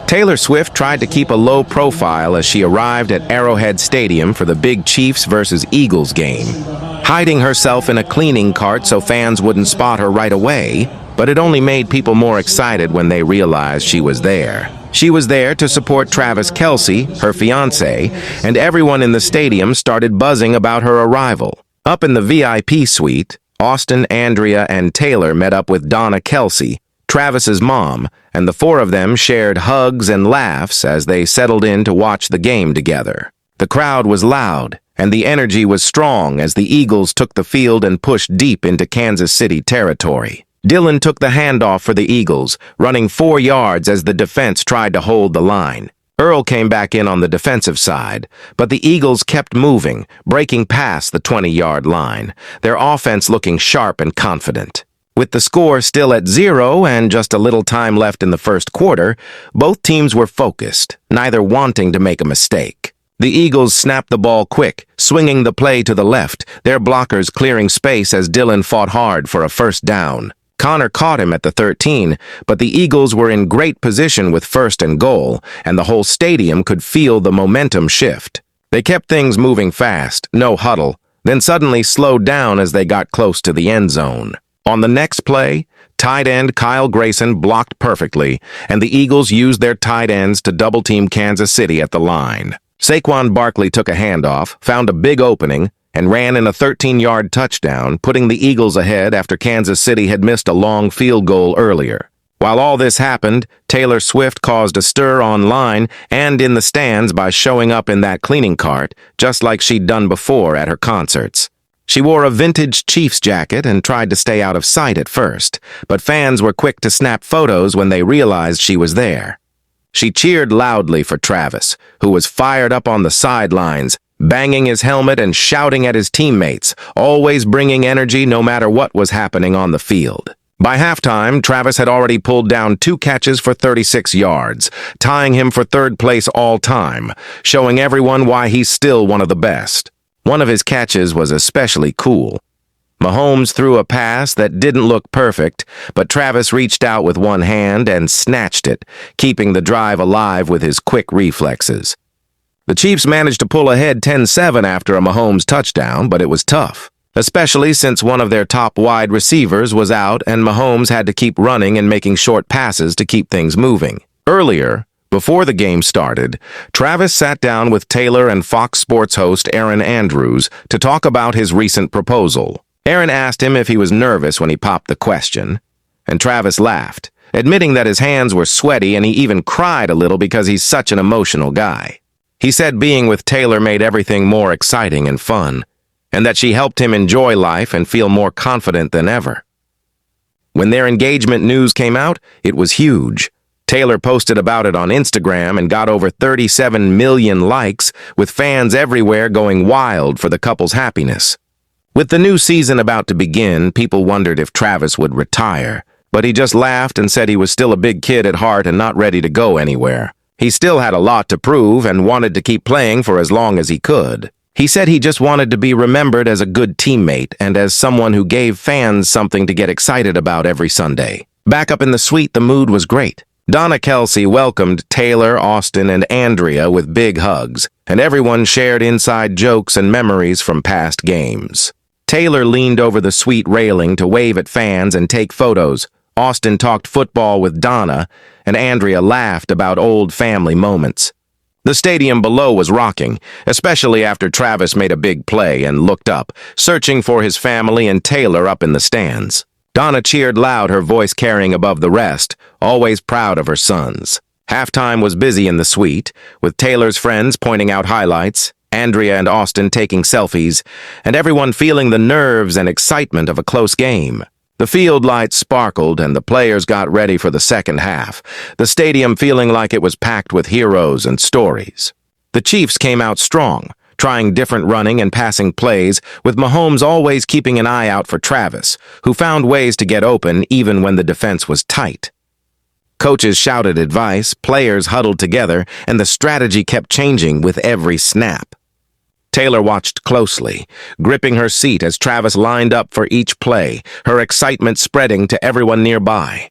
Taylor Swift tried to keep a low profile as she arrived at Arrowhead Stadium for the big Chiefs versus Eagles game, hiding herself in a cleaning cart so fans wouldn't spot her right away, but it only made people more excited when they realized she was there. She was there to support Travis Kelce, her fiancé, and everyone in the stadium started buzzing about her arrival. Up in the VIP suite, Austin, Andrea, and Taylor met up with Donna Kelce, Travis's mom, and the four of them shared hugs and laughs as they settled in to watch the game together. The crowd was loud, and the energy was strong as the Eagles took the field and pushed deep into Kansas City territory. Dillon took the handoff for the Eagles, running 4 yards as the defense tried to hold the line. Earl came back in on the defensive side, but the Eagles kept moving, breaking past the 20-yard line, their offense looking sharp and confident. With the score still at 0 and just a little time left in the first quarter, both teams were focused, neither wanting to make a mistake. The Eagles snapped the ball quick, swinging the play to the left, their blockers clearing space as Dillon fought hard for a first down. Connor caught him at the 13, but the Eagles were in great position with 1st and goal, and the whole stadium could feel the momentum shift. They kept things moving fast, no huddle, then suddenly slowed down as they got close to the end zone. On the next play, tight end Kyle Grayson blocked perfectly, and the Eagles used their tight ends to double-team Kansas City at the line. Saquon Barkley took a handoff, found a big opening, and ran in a 13-yard touchdown, putting the Eagles ahead after Kansas City had missed a long field goal earlier. While all this happened, Taylor Swift caused a stir online and in the stands by showing up in that cleaning cart, just like she'd done before at her concerts. She wore a vintage Chiefs jacket and tried to stay out of sight at first, but fans were quick to snap photos when they realized she was there. She cheered loudly for Travis, who was fired up on the sidelines, banging his helmet and shouting at his teammates, always bringing energy no matter what was happening on the field. By halftime, Travis had already pulled down 2 catches for 36 yards, tying him for 3rd place all time, showing everyone why he's still one of the best. One of his catches was especially cool. Mahomes threw a pass that didn't look perfect, but Travis reached out with one hand and snatched it, keeping the drive alive with his quick reflexes. The Chiefs managed to pull ahead 10-7 after a Mahomes touchdown, but it was tough, especially since one of their top wide receivers was out and Mahomes had to keep running and making short passes to keep things moving. Earlier, before the game started, Travis sat down with Taylor and Fox Sports host Erin Andrews to talk about his recent proposal. Erin asked him if he was nervous when he popped the question, and Travis laughed, admitting that his hands were sweaty and he even cried a little because he's such an emotional guy. He said being with Taylor made everything more exciting and fun, and that she helped him enjoy life and feel more confident than ever. When their engagement news came out, it was huge. Taylor posted about it on Instagram and got over 37 million likes, with fans everywhere going wild for the couple's happiness. With the new season about to begin, people wondered if Travis would retire, but he just laughed and said he was still a big kid at heart and not ready to go anywhere. He still had a lot to prove and wanted to keep playing for as long as he could. He said he just wanted to be remembered as a good teammate and as someone who gave fans something to get excited about every Sunday. Back up in the suite, the mood was great. Donna Kelce welcomed Taylor, Austin, and Andrea with big hugs, and everyone shared inside jokes and memories from past games. Taylor leaned over the suite railing to wave at fans and take photos. Austin talked football with Donna, and Andrea laughed about old family moments. The stadium below was rocking, especially after Travis made a big play and looked up, searching for his family and Taylor up in the stands. Donna cheered loud, her voice carrying above the rest, always proud of her sons. Halftime was busy in the suite, with Taylor's friends pointing out highlights, Andrea and Austin taking selfies, and everyone feeling the nerves and excitement of a close game. The field lights sparkled and the players got ready for the second half, the stadium feeling like it was packed with heroes and stories. The Chiefs came out strong, trying different running and passing plays, with Mahomes always keeping an eye out for Travis, who found ways to get open even when the defense was tight. Coaches shouted advice, players huddled together, and the strategy kept changing with every snap. Taylor watched closely, gripping her seat as Travis lined up for each play, her excitement spreading to everyone nearby.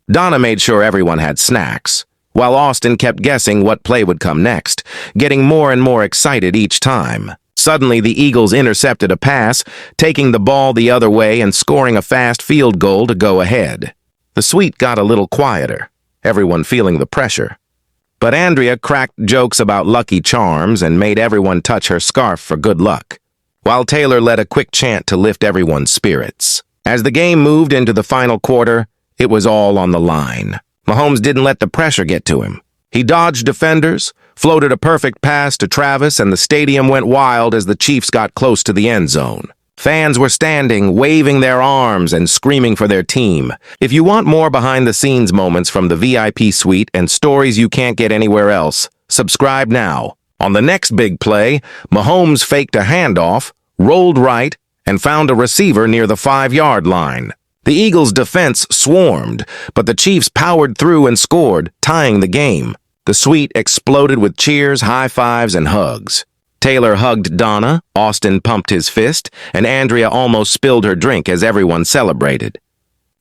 Donna made sure everyone had snacks, while Austin kept guessing what play would come next, getting more and more excited each time. Suddenly, the Eagles intercepted a pass, taking the ball the other way and scoring a fast field goal to go ahead. The suite got a little quieter, everyone feeling the pressure. But Andrea cracked jokes about Lucky Charms and made everyone touch her scarf for good luck, while Taylor led a quick chant to lift everyone's spirits. As the game moved into the final quarter, it was all on the line. Mahomes didn't let the pressure get to him. He dodged defenders, floated a perfect pass to Travis, and the stadium went wild as the Chiefs got close to the end zone. Fans were standing, waving their arms and screaming for their team. If you want more behind-the-scenes moments from the VIP suite and stories you can't get anywhere else, subscribe now. On the next big play, Mahomes faked a handoff, rolled right, and found a receiver near the 5-yard line. The Eagles' defense swarmed, but the Chiefs powered through and scored, tying the game. The suite exploded with cheers, high fives, and hugs. Taylor hugged Donna, Austin pumped his fist, and Andrea almost spilled her drink as everyone celebrated.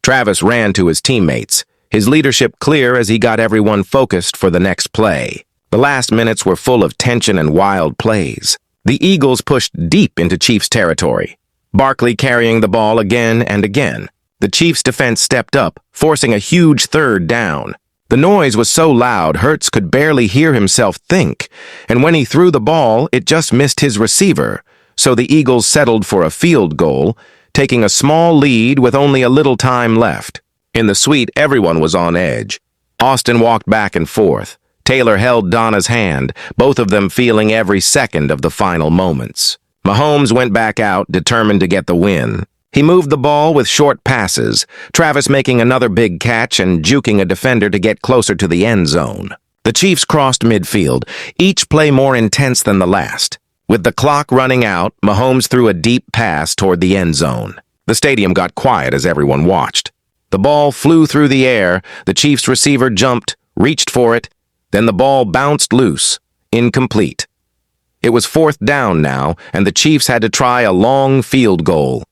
Travis ran to his teammates, his leadership clear as he got everyone focused for the next play. The last minutes were full of tension and wild plays. The Eagles pushed deep into Chiefs territory, Barkley carrying the ball again and again. The Chiefs' defense stepped up, forcing a huge third down. The noise was so loud, Hurts could barely hear himself think, and when he threw the ball, it just missed his receiver, so the Eagles settled for a field goal, taking a small lead with only a little time left. In the suite, everyone was on edge. Austin walked back and forth. Taylor held Donna's hand, both of them feeling every second of the final moments. Mahomes went back out, determined to get the win. He moved the ball with short passes, Travis making another big catch and juking a defender to get closer to the end zone. The Chiefs crossed midfield, each play more intense than the last. With the clock running out, Mahomes threw a deep pass toward the end zone. The stadium got quiet as everyone watched. The ball flew through the air, the Chiefs receiver jumped, reached for it, then the ball bounced loose, incomplete. It was 4th down now, and the Chiefs had to try a long field goal.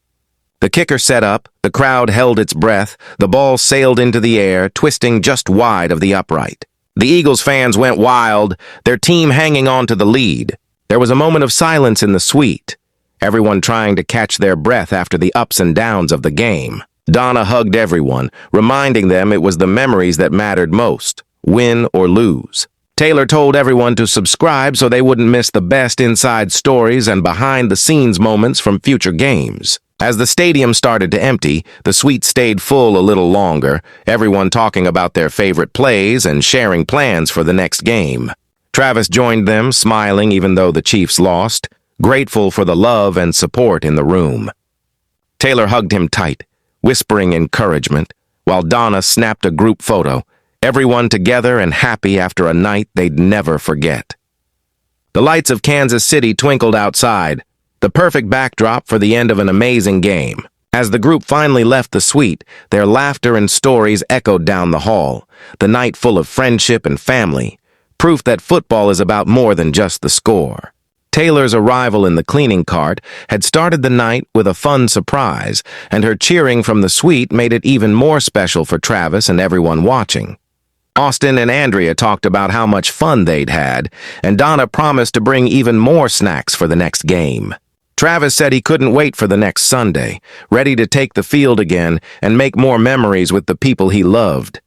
The kicker set up, the crowd held its breath, the ball sailed into the air, twisting just wide of the upright. The Eagles fans went wild, their team hanging on to the lead. There was a moment of silence in the suite, everyone trying to catch their breath after the ups and downs of the game. Donna hugged everyone, reminding them it was the memories that mattered most, win or lose. Taylor told everyone to subscribe so they wouldn't miss the best inside stories and behind-the-scenes moments from future games. As the stadium started to empty, the suite stayed full a little longer, everyone talking about their favorite plays and sharing plans for the next game. Travis joined them, smiling even though the Chiefs lost, grateful for the love and support in the room. Taylor hugged him tight, whispering encouragement, while Donna snapped a group photo, everyone together and happy after a night they'd never forget. The lights of Kansas City twinkled outside, the perfect backdrop for the end of an amazing game. As the group finally left the suite, their laughter and stories echoed down the hall, the night full of friendship and family, proof that football is about more than just the score. Taylor's arrival in the cleaning cart had started the night with a fun surprise, and her cheering from the suite made it even more special for Travis and everyone watching. Austin and Andrea talked about how much fun they'd had, and Donna promised to bring even more snacks for the next game. Travis said he couldn't wait for the next Sunday, ready to take the field again and make more memories with the people he loved.